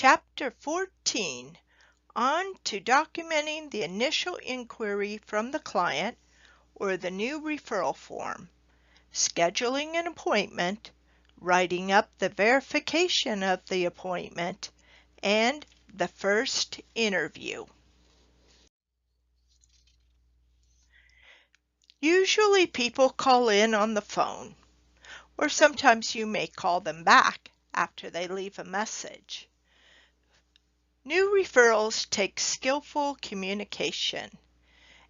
Chapter 14, on to documenting the initial inquiry from the client or the new referral form, scheduling an appointment, writing up the verification of the appointment, and the first interview. Usually people call in on the phone, or sometimes you may call them back after they leave a message. New referrals take skillful communication,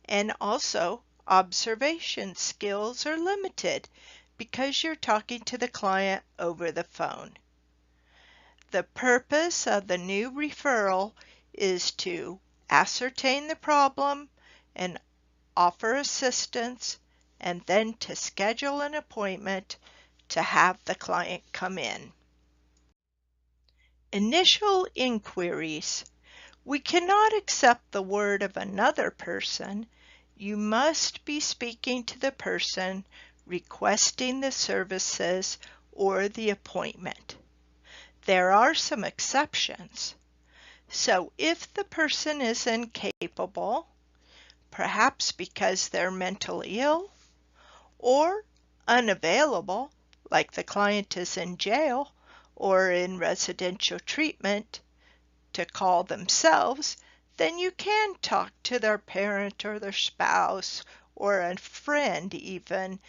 and also observation skills are limited because you're talking to the client over the phone. The purpose of the new referral is to ascertain the problem and offer assistance, and then to schedule an appointment to have the client come in. Initial inquiries. We cannot accept the word of another person. You must be speaking to the person requesting the services or the appointment. There are some exceptions. So if the person is incapable, perhaps because they're mentally ill, or unavailable, like the client is in jail or in residential treatment, to call themselves, then you can talk to their parent or their spouse or a friend even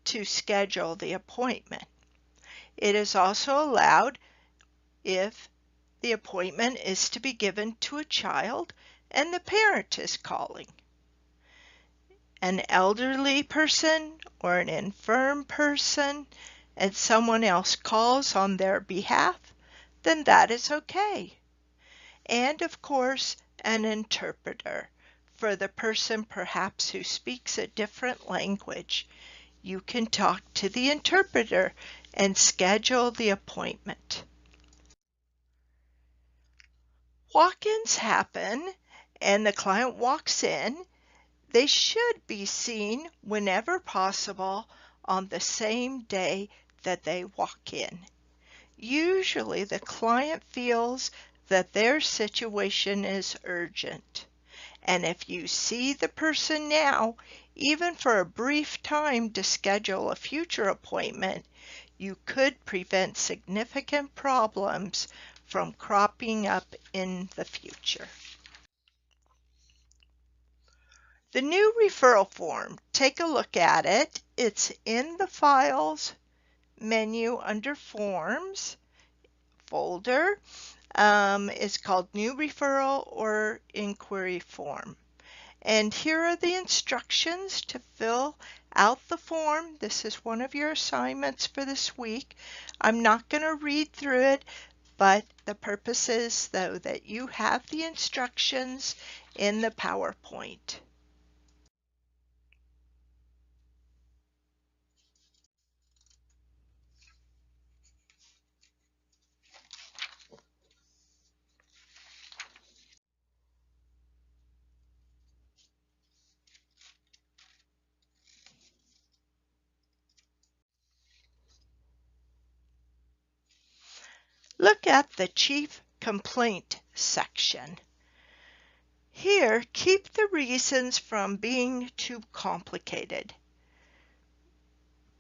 to schedule the appointment. It is also allowed if the appointment is to be given to a child and the parent is calling. An elderly person or an infirm person and someone else calls on their behalf, then that is okay. And of course, an interpreter for the person perhaps who speaks a different language. You can talk to the interpreter and schedule the appointment. Walk-ins happen and the client walks in. They should be seen whenever possible on the same day that they walk in. Usually the client feels that their situation is urgent. And if you see the person now, even for a brief time to schedule a future appointment, you could prevent significant problems from cropping up in the future. The new referral form, take a look at it. It's in the Files menu under Forms folder. It's called New Referral or Inquiry Form. And here are the instructions to fill out the form. This is one of your assignments for this week. I'm not going to read through it, but the purpose is, though, that you have the instructions in the PowerPoint. Look at the Chief Complaint section. Here, keep the reasons from being too complicated.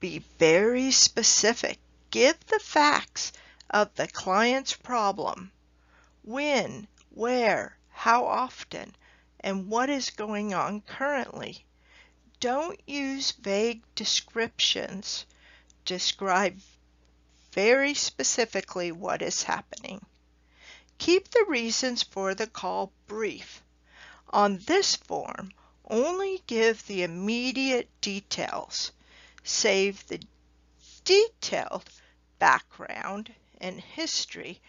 Be very specific. Give the facts of the client's problem. When, where, how often, and what is going on currently. Don't use vague descriptions. Describe very specifically what is happening. Keep the reasons for the call brief. On this form, only give the immediate details. Save the detailed background and history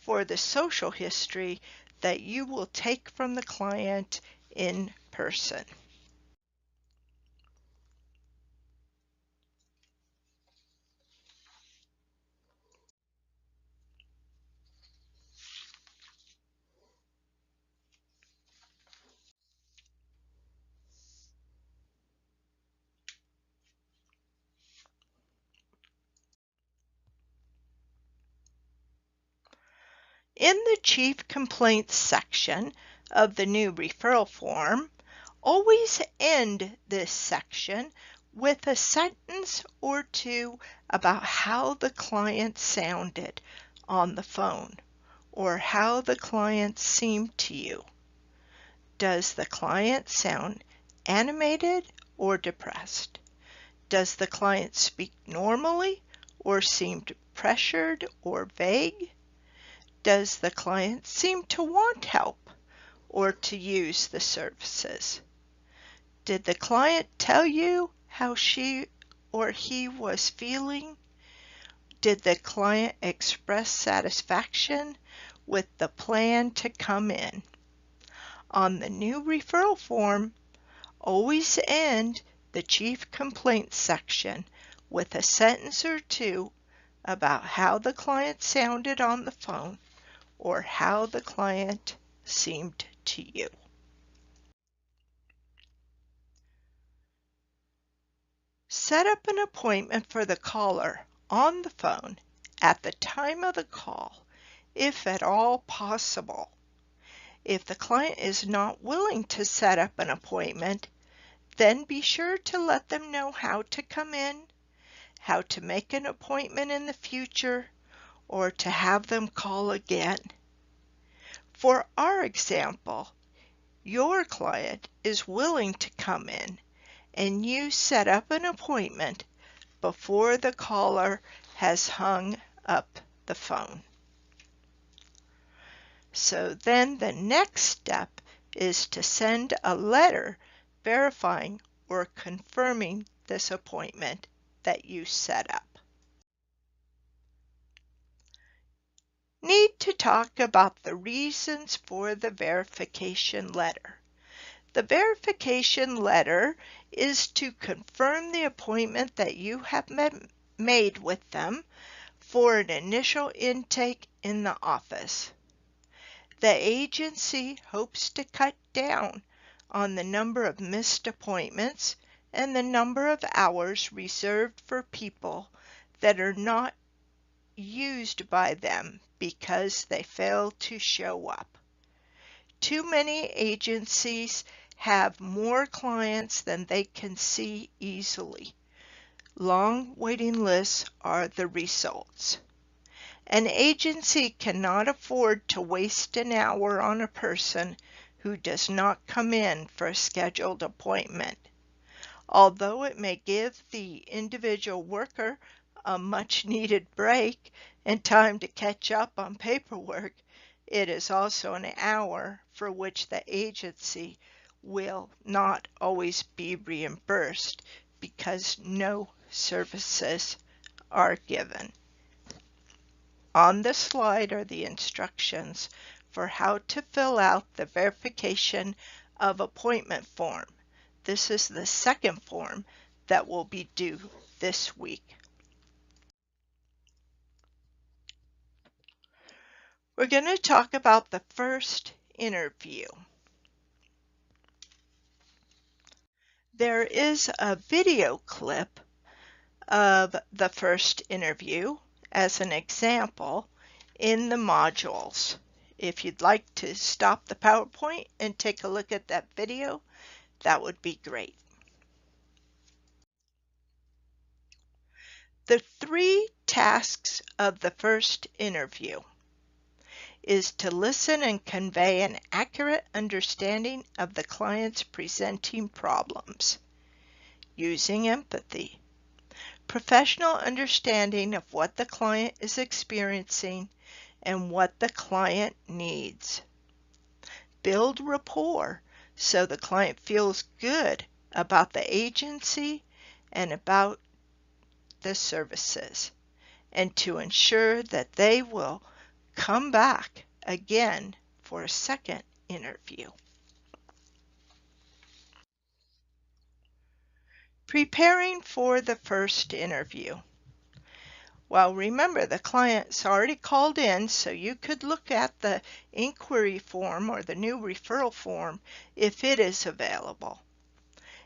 for the social history that you will take from the client in person. In the Chief Complaints section of the new referral form, always end this section with a sentence or two about how the client sounded on the phone or how the client seemed to you. Does the client sound animated or depressed? Does the client speak normally or seem pressured or vague? Does the client seem to want help or to use the services? Did the client tell you how she or he was feeling? Did the client express satisfaction with the plan to come in? On the new referral form, always end the Chief Complaints section with a sentence or two about how the client sounded on the phone or how the client seemed to you. Set up an appointment for the caller on the phone at the time of the call, if at all possible. If the client is not willing to set up an appointment, then be sure to let them know how to come in, how to make an appointment in the future, or to have them call again. For our example, your client is willing to come in and you set up an appointment before the caller has hung up the phone. So then the next step is to send a letter verifying or confirming this appointment that you set up. Need to talk about the reasons for the verification letter. The verification letter is to confirm the appointment that you have made with them for an initial intake in the office. The agency hopes to cut down on the number of missed appointments and the number of hours reserved for people that are not used by them because they fail to show up. Too many agencies have more clients than they can see easily. Long waiting lists are the results. An agency cannot afford to waste an hour on a person who does not come in for a scheduled appointment. Although it may give the individual worker a much-needed break and time to catch up on paperwork, it is also an hour for which the agency will not always be reimbursed because no services are given. On the slide are the instructions for how to fill out the verification of appointment form. This is the second form that will be due this week. We're going to talk about the first interview. There is a video clip of the first interview as an example in the modules. If you'd like to stop the PowerPoint and take a look at that video, that would be great. The 3 tasks of the first interview is to listen and convey an accurate understanding of the client's presenting problems, using empathy, professional understanding of what the client is experiencing and what the client needs, build rapport so the client feels good about the agency and about the services, and to ensure that they will come back again for a second interview. Preparing for the first interview. Well, remember the client's already called in, so you could look at the inquiry form or the new referral form if it is available.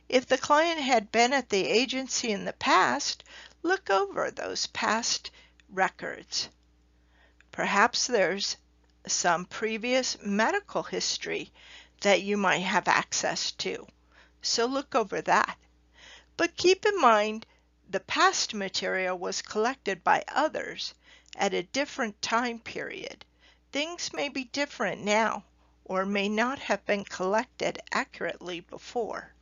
If the client had been at the agency in the past, look over those past records. Perhaps there's some previous medical history that you might have access to. So look over that. But keep in mind, the past material was collected by others at a different time period. Things may be different now or may not have been collected accurately before.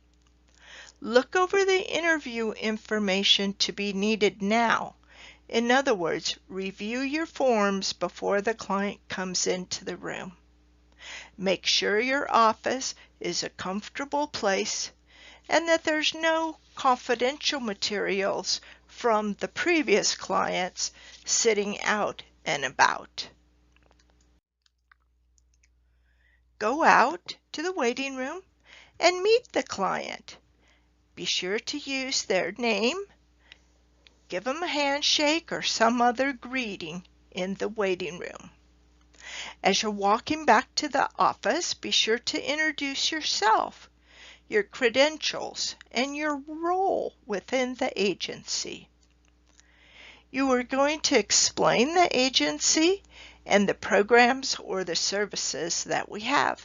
Look over the interview information to be needed now. In other words, review your forms before the client comes into the room. Make sure your office is a comfortable place and that there's no confidential materials from the previous clients sitting out and about. Go out to the waiting room and meet the client. Be sure to use their name. Give them a handshake or some other greeting in the waiting room. As you're walking back to the office, be sure to introduce yourself, your credentials, and your role within the agency. You are going to explain the agency and the programs or the services that we have.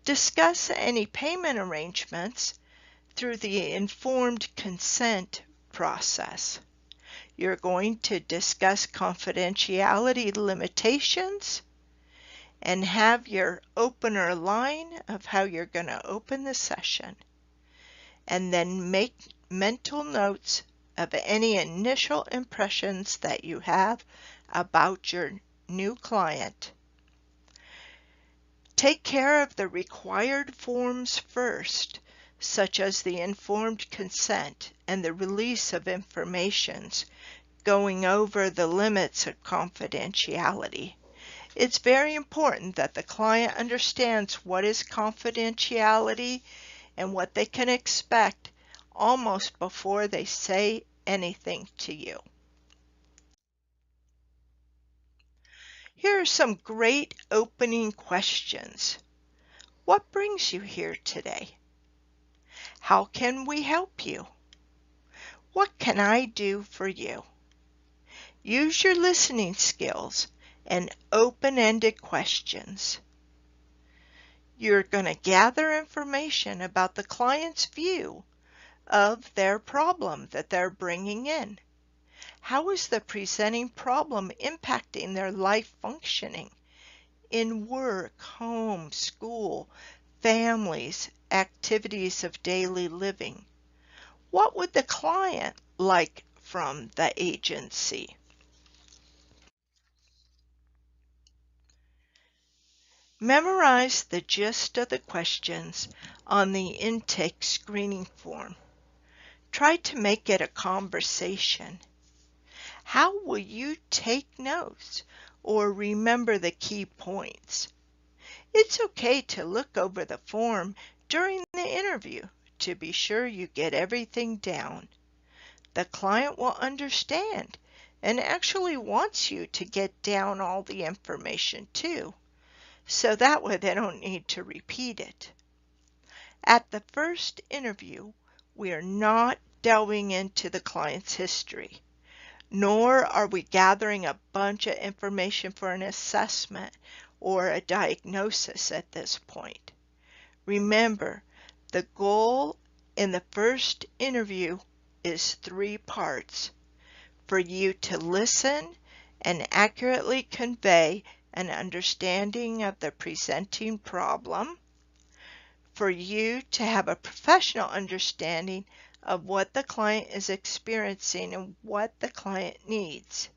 Discuss any payment arrangements through the informed consent process. You're going to discuss confidentiality limitations and have your opener line of how you're going to open the session. And then make mental notes of any initial impressions that you have about your new client. Take care of the required forms first, such as the informed consent and the release of information, going over the limits of confidentiality. It's very important that the client understands what is confidentiality and what they can expect almost before they say anything to you. Here are some great opening questions. What brings you here today? How can we help you? What can I do for you? Use your listening skills and open-ended questions. You're going to gather information about the client's view of their problem that they're bringing in. How is the presenting problem impacting their life functioning in work, home, school, families, activities of daily living? What would the client like from the agency? Memorize the gist of the questions on the intake screening form. Try to make it a conversation. How will you take notes or remember the key points? It's okay to look over the form during the interview to be sure you get everything down. The client will understand and actually wants you to get down all the information too, so that way they don't need to repeat it. At the first interview, we are not delving into the client's history, nor are we gathering a bunch of information for an assessment or a diagnosis at this point. Remember, the goal in the first interview is 3 parts: for you to listen and accurately convey an understanding of the presenting problem, for you to have a professional understanding of what the client is experiencing and what the client needs,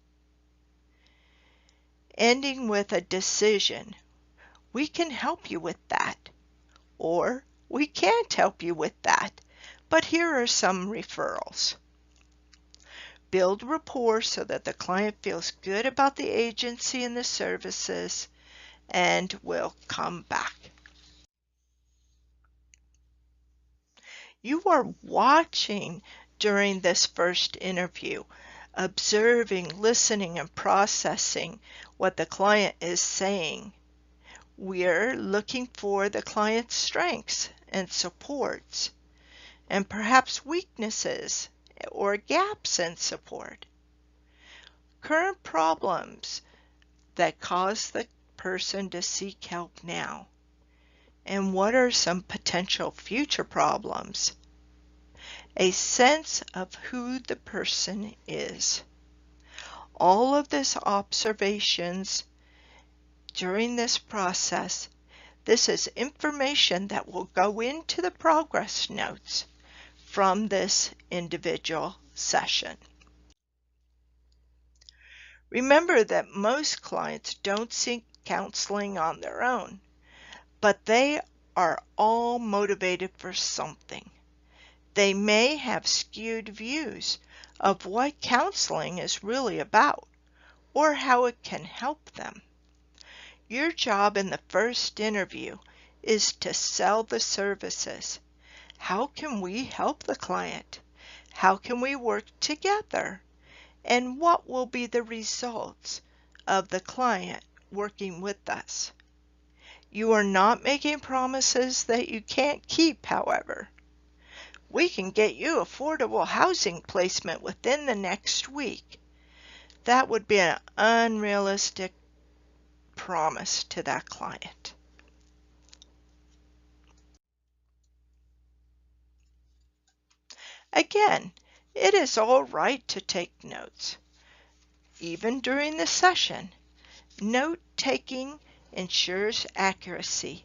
ending with a decision. We can help you with that, or we can't help you with that, but here are some referrals. Build rapport so that the client feels good about the agency and the services and will come back. You are watching during this first interview, observing, listening, and processing what the client is saying. We're looking for the client's strengths and supports, and perhaps weaknesses or gaps in support. Current problems that cause the person to seek help now? And what are some potential future problems? A sense of who the person is. All of this observations during this process, this is information that will go into the progress notes from this individual session. Remember that most clients don't seek counseling on their own, but they are all motivated for something. They may have skewed views of what counseling is really about or how it can help them. Your job in the first interview is to sell the services. How can we help the client? How can we work together? And what will be the results of the client working with us? You are not making promises that you can't keep, however. We can get you affordable housing placement within the next week. That would be an unrealistic promise to that client. Again, it is all right to take notes. Even during the session, note-taking ensures accuracy.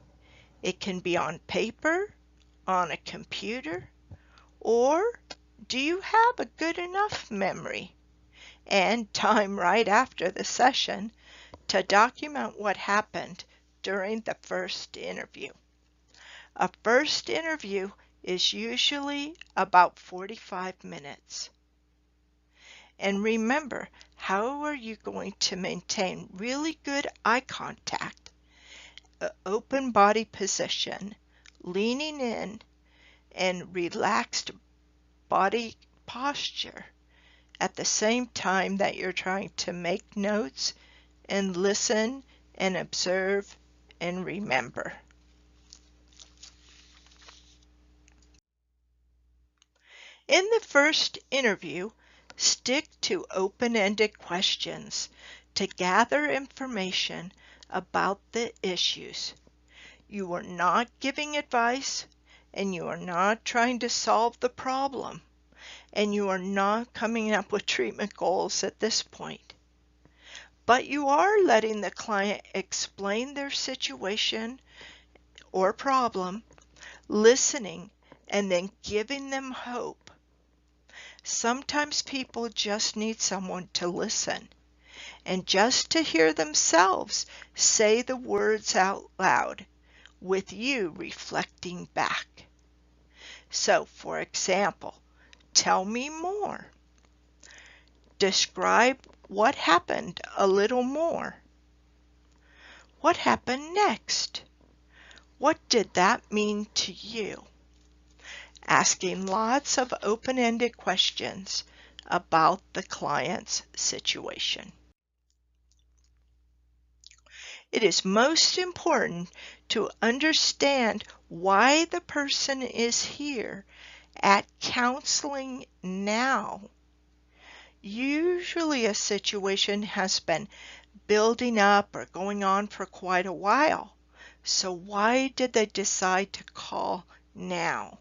It can be on paper, on a computer, or do you have a good enough memory and time right after the session to document what happened during the first interview? A first interview is usually about 45 minutes. And remember, how are you going to maintain really good eye contact, open body position, leaning in, and relaxed body posture at the same time that you're trying to make notes and listen and observe and remember? In the first interview, stick to open-ended questions to gather information about the issues. You are not giving advice, and you are not trying to solve the problem, and you are not coming up with treatment goals at this point. But you are letting the client explain their situation or problem, listening, and then giving them hope. Sometimes people just need someone to listen and just to hear themselves say the words out loud with you reflecting back. So, for example, tell me more. Describe what happened a little more. What happened next? What did that mean to you? Asking lots of open-ended questions about the client's situation. It is most important to understand why the person is here at counseling now. Usually a situation has been building up or going on for quite a while. So why did they decide to call now?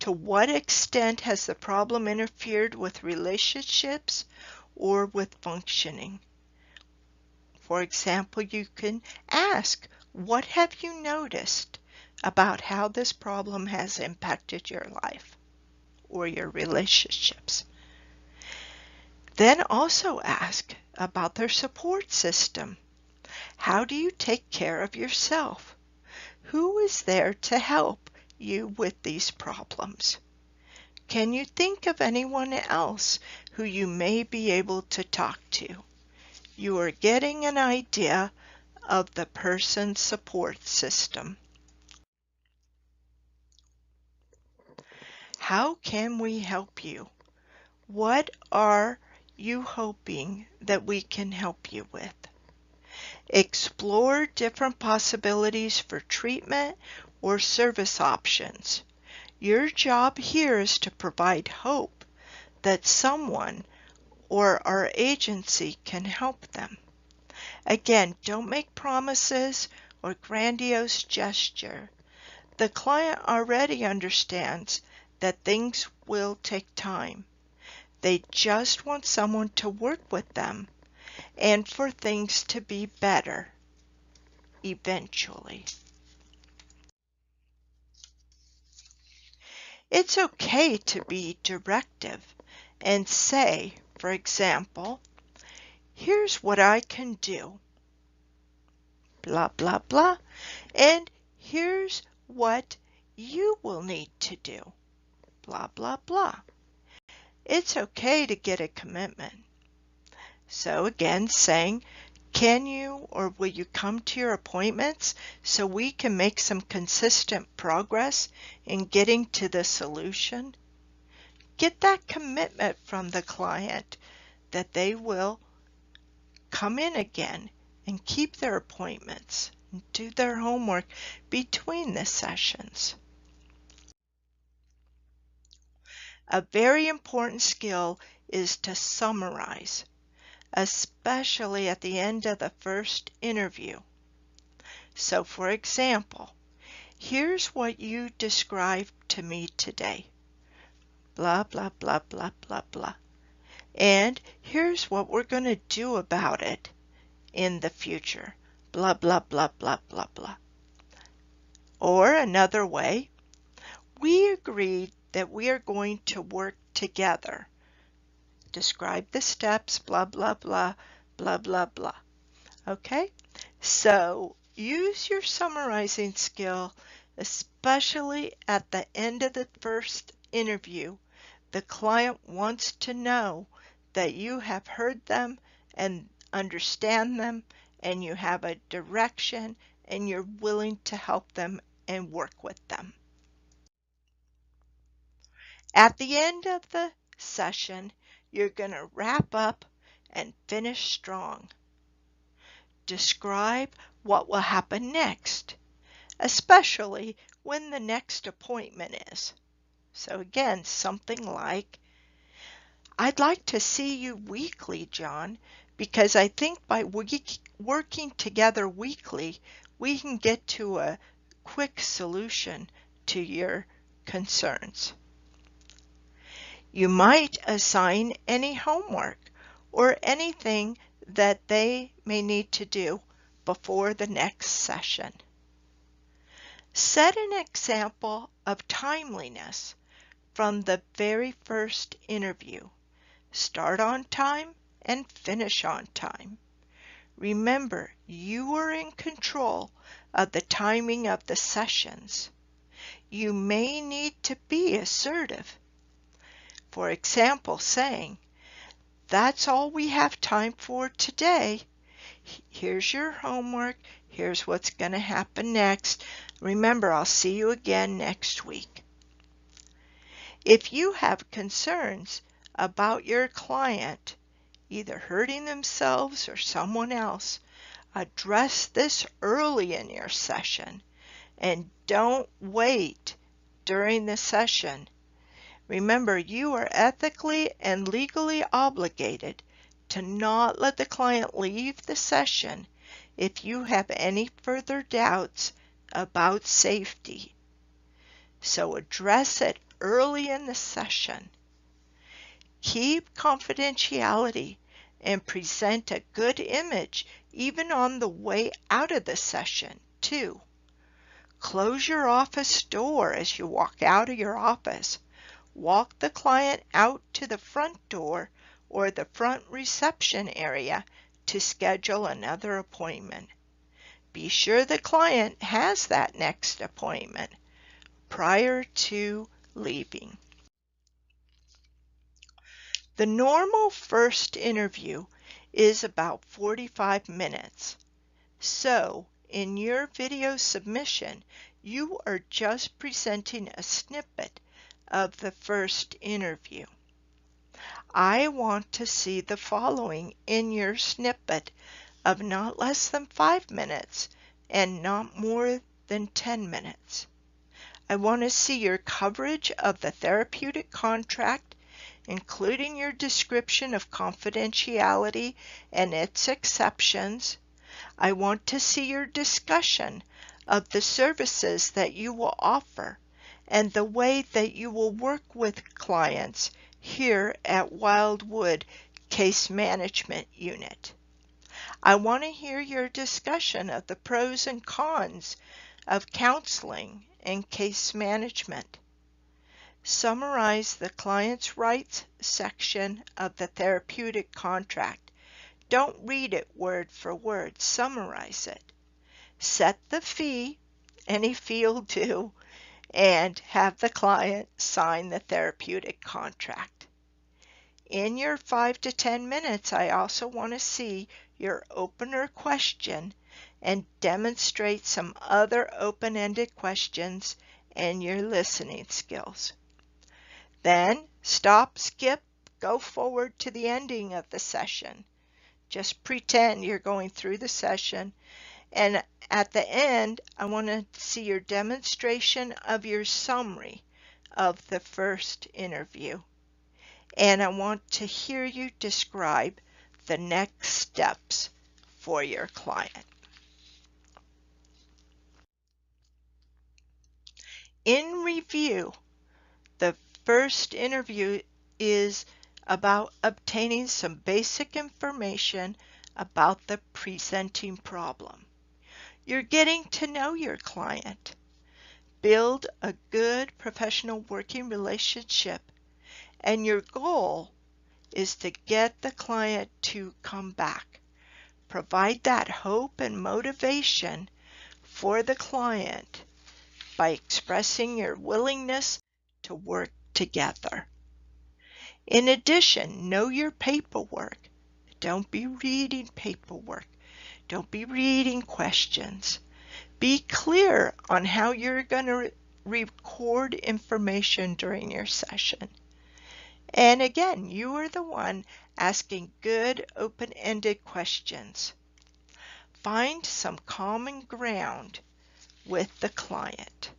To what extent has the problem interfered with relationships or with functioning? For example, you can ask, what have you noticed about how this problem has impacted your life or your relationships? Then also ask about their support system. How do you take care of yourself? Who is there to help you with these problems? Can you think of anyone else who you may be able to talk to? You are getting an idea of the person's support system. How can we help you? What are you hoping that we can help you with? Explore different possibilities for treatment or service options. Your job here is to provide hope that someone or our agency can help them. Again, don't make promises or grandiose gesture. The client already understands that things will take time. They just want someone to work with them and for things to be better eventually. It's okay to be directive and say, for example, here's what I can do, blah, blah, blah, and here's what you will need to do, blah, blah, blah. It's okay to get a commitment. So again, saying, can you or will you come to your appointments so we can make some consistent progress in getting to the solution? Get that commitment from the client that they will come in again and keep their appointments and do their homework between the sessions. A very important skill is to summarize, especially at the end of the first interview. So for example, here's what you described to me today. Blah, blah, blah, blah, blah, blah. And here's what we're going to do about it in the future. Blah, blah, blah, blah, blah, blah. Or another way, we agreed that we are going to work together. Describe the steps, blah, blah, blah, blah, blah, blah. Okay? So use your summarizing skill, especially at the end of the first interview. The client wants to know that you have heard them and understand them, and you have a direction, and you're willing to help them and work with them. At the end of the session, you're going to wrap up and finish strong. Describe what will happen next, especially when the next appointment is. So again, something like, I'd like to see you weekly, John, because I think by working together weekly, we can get to a quick solution to your concerns. You might assign any homework or anything that they may need to do before the next session. Set an example of timeliness from the very first interview. Start on time and finish on time. Remember, you are in control of the timing of the sessions. You may need to be assertive. For example, saying, that's all we have time for today. Here's your homework. Here's what's going to happen next. Remember, I'll see you again next week. If you have concerns about your client either hurting themselves or someone else, address this early in your session and don't wait during the session. Remember, you are ethically and legally obligated to not let the client leave the session if you have any further doubts about safety. So address it early in the session. Keep confidentiality and present a good image even on the way out of the session, too. Close your office door as you walk out of your office. Walk the client out to the front door or the front reception area to schedule another appointment. Be sure the client has that next appointment prior to leaving. The normal first interview is about 45 minutes. So, in your video submission, you are just presenting a snippet of the first interview. I want to see the following in your snippet of not less than 5 minutes and not more than 10 minutes. I want to see your coverage of the therapeutic contract, including your description of confidentiality and its exceptions, I want to see your discussion of the services that you will offer and the way that you will work with clients here at Wildwood Case Management Unit. I want to hear your discussion of the pros and cons of counseling and case management. Summarize the client's rights section of the therapeutic contract. Don't read it word for word, summarize it. Set the fee, any fee will do, and have the client sign the therapeutic contract. In your 5 to 10 minutes, I also want to see your opener question and demonstrate some other open-ended questions and your listening skills. Then stop, skip, go forward to the ending of the session. Just pretend you're going through the session, and at the end, I want to see your demonstration of your summary of the first interview. And I want to hear you describe the next steps for your client. In review, the first interview is about obtaining some basic information about the presenting problem. You're getting to know your client. Build a good professional working relationship, and your goal is to get the client to come back. Provide that hope and motivation for the client by expressing your willingness to work together. In addition, know your paperwork. Don't be reading paperwork. Don't be reading questions. Be clear on how you're going to record information during your session. And again, you are the one asking good open-ended questions. Find some common ground with the client.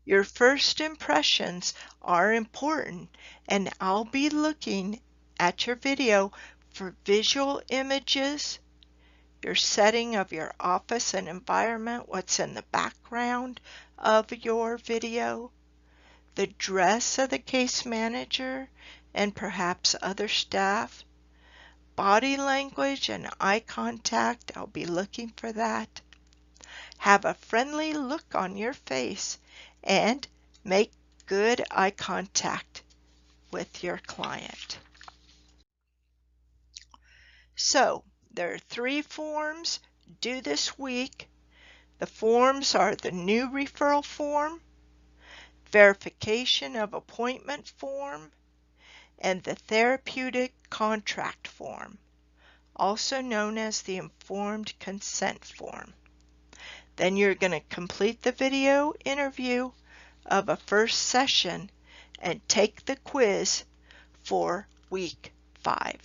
Your first impressions are important, and I'll be looking at your video for visual images, your setting of your office and environment, what's in the background of your video, the dress of the case manager and perhaps other staff, body language and eye contact, I'll be looking for that. Have a friendly look on your face and make good eye contact with your client. So, there are 3 forms due this week. The forms are the new referral form, verification of appointment form, and the therapeutic contract form, also known as the informed consent form. Then you're going to complete the video interview of a first session and take the quiz for week 5.